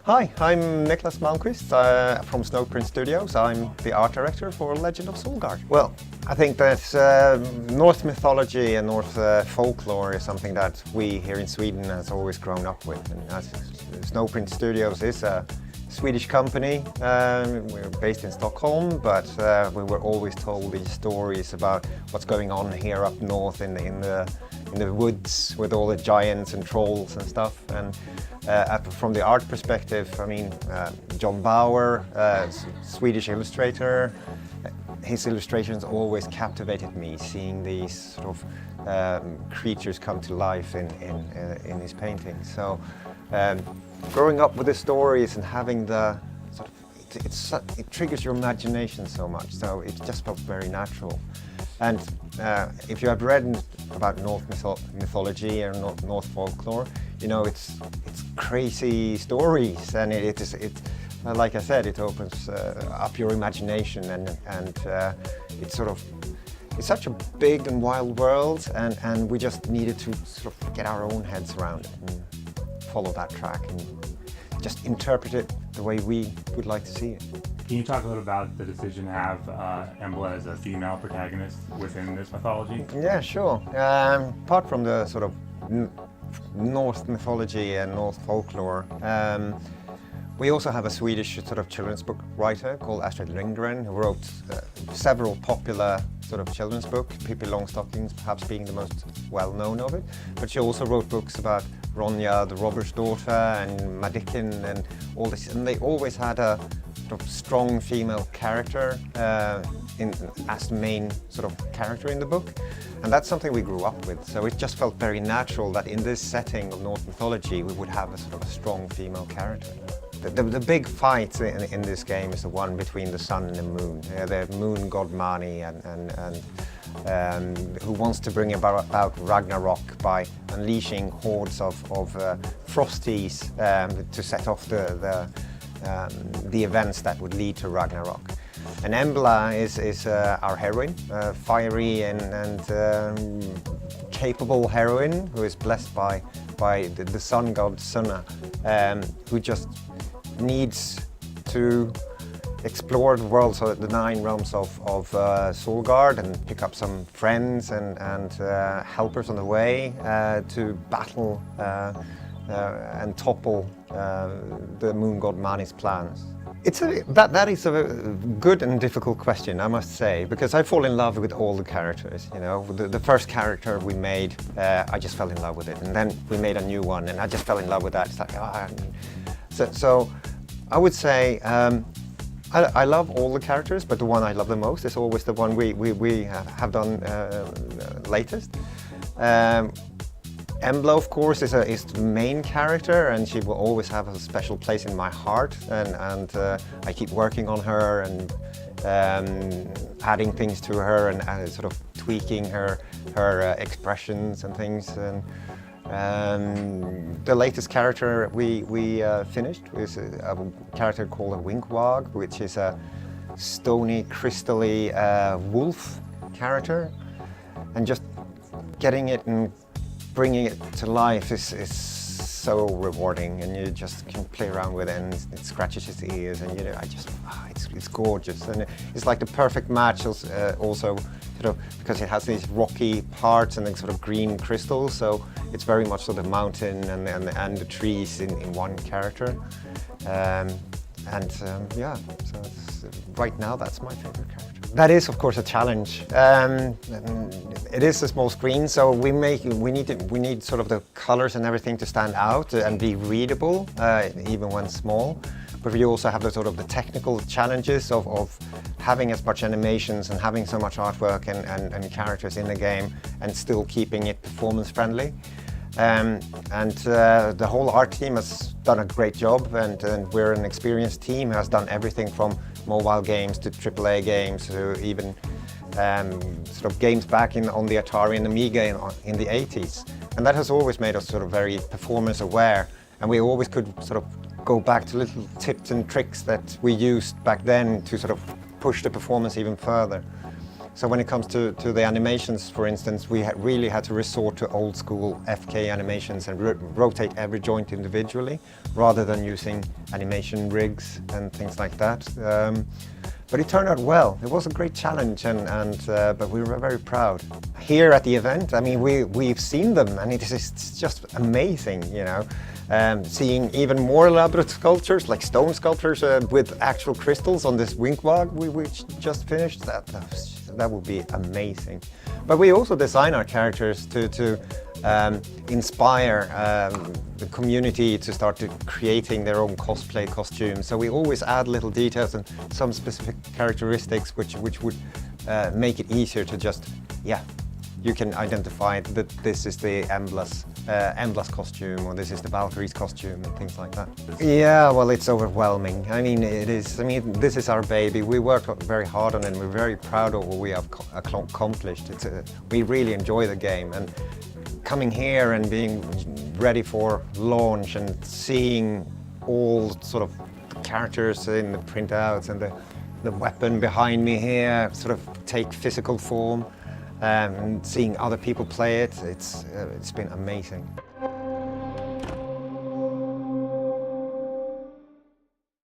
Hi, I'm Niklas Malmqvist from Snowprint Studios. I'm the art director for Legend of Solgard. Well, I think that Norse mythology and Norse folklore is something that we here in Sweden has always grown up with. And as Snowprint Studios is a Swedish company. We're based in Stockholm, but we were always told these stories about what's going on here up north in the woods with all the giants and trolls and stuff. And from the art perspective, I mean, John Bauer, Swedish illustrator, his illustrations always captivated me, seeing these sort of creatures come to life in his paintings. So growing up with the stories and having the sort of, it triggers your imagination so much, so it just felt very natural. And if you have read about Norse mythology or Norse folklore, you know it's crazy stories, and it like I said, it opens up your imagination, and it's such a big and wild world, and we just needed to sort of get our own heads around it and follow that track and just interpret it the way we would like to see it. Can you talk a little about the decision to have Embla as a female protagonist within this mythology? Yeah, sure. Apart from the sort of Norse mythology and Norse folklore, we also have a Swedish sort of children's book writer called Astrid Lindgren, who wrote several popular sort of children's books, Pippi Longstockings perhaps being the most well-known of it. But she also wrote books about Ronja, the robber's daughter, and Madicken, and all this. And they always had a sort of strong female character as the main sort of character in the book. And that's something we grew up with. So it just felt very natural that in this setting of Norse mythology, we would have a sort of a strong female character. The big fight in this game is the one between the sun and the moon. The moon god Mani, and who wants to bring about RAGNAROK by unleashing hordes of frosties to set off the events that would lead to RAGNAROK. And Embla is our heroine, fiery and capable heroine who is blessed by the sun god Sunna, who just needs to explore the world, so the 9 realms of Solgard, and pick up some friends and helpers on the way to battle and topple the moon god Mani's plans. That is a good and difficult question, I must say, because I fall in love with all the characters. You know, the first character we made, I just fell in love with it, and then we made a new one, and I just fell in love with that. It's like, so I would say I love all the characters, but the one I love the most is always the one we have done latest. Embla, of course, is the main character, and she will always have a special place in my heart. And I keep working on her and adding things to her and sort of tweaking her expressions and things. And the latest character we finished is a character called a Winkwag, which is a stony, crystally wolf character, and just getting it and bringing it to life is so rewarding, and you just can play around with it, and it scratches its ears, and it's gorgeous, and it's like the perfect match also sort of because it has these rocky parts and then sort of green crystals, so it's very much sort of the mountain and the trees in one character, yeah, so right now that's my favorite character. That is, of course, a challenge. It is a small screen, so we need sort of the colors and everything to stand out and be readable, even when small. But we also have the sort of the technical challenges of having as much animations and having so much artwork and characters in the game, and still keeping it performance friendly. The whole art team has done a great job, and we're an experienced team who has done everything from mobile games to AAA games to even sort of games back on the Atari and Amiga in the 80s. And that has always made us sort of very performance aware, and we always could sort of go back to little tips and tricks that we used back then to sort of push the performance even further. So when it comes to the animations, for instance, we really had to resort to old school FK animations and rotate every joint individually rather than using animation rigs and things like that. But it turned out well. It was a great challenge, but we were very proud. Here at the event, I mean, we've seen them, and it's just amazing, you know. Seeing even more elaborate sculptures, like stone sculptures with actual crystals on this Winkwag we just finished. That would be amazing. But we also design our characters to inspire the community to start creating their own cosplay costumes. So we always add little details and some specific characteristics which would make it easier to just, you can identify that this is the Embla's costume, or this is the Valkyrie's costume, and things like that. Yeah, well, it's overwhelming. I mean, it is. I mean, this is our baby. We worked very hard on it, and we're very proud of what we have accomplished. We really enjoy the game, and coming here and being ready for launch and seeing all sort of characters in the printouts and the weapon behind me here sort of take physical form. And seeing other people play it, it's been amazing.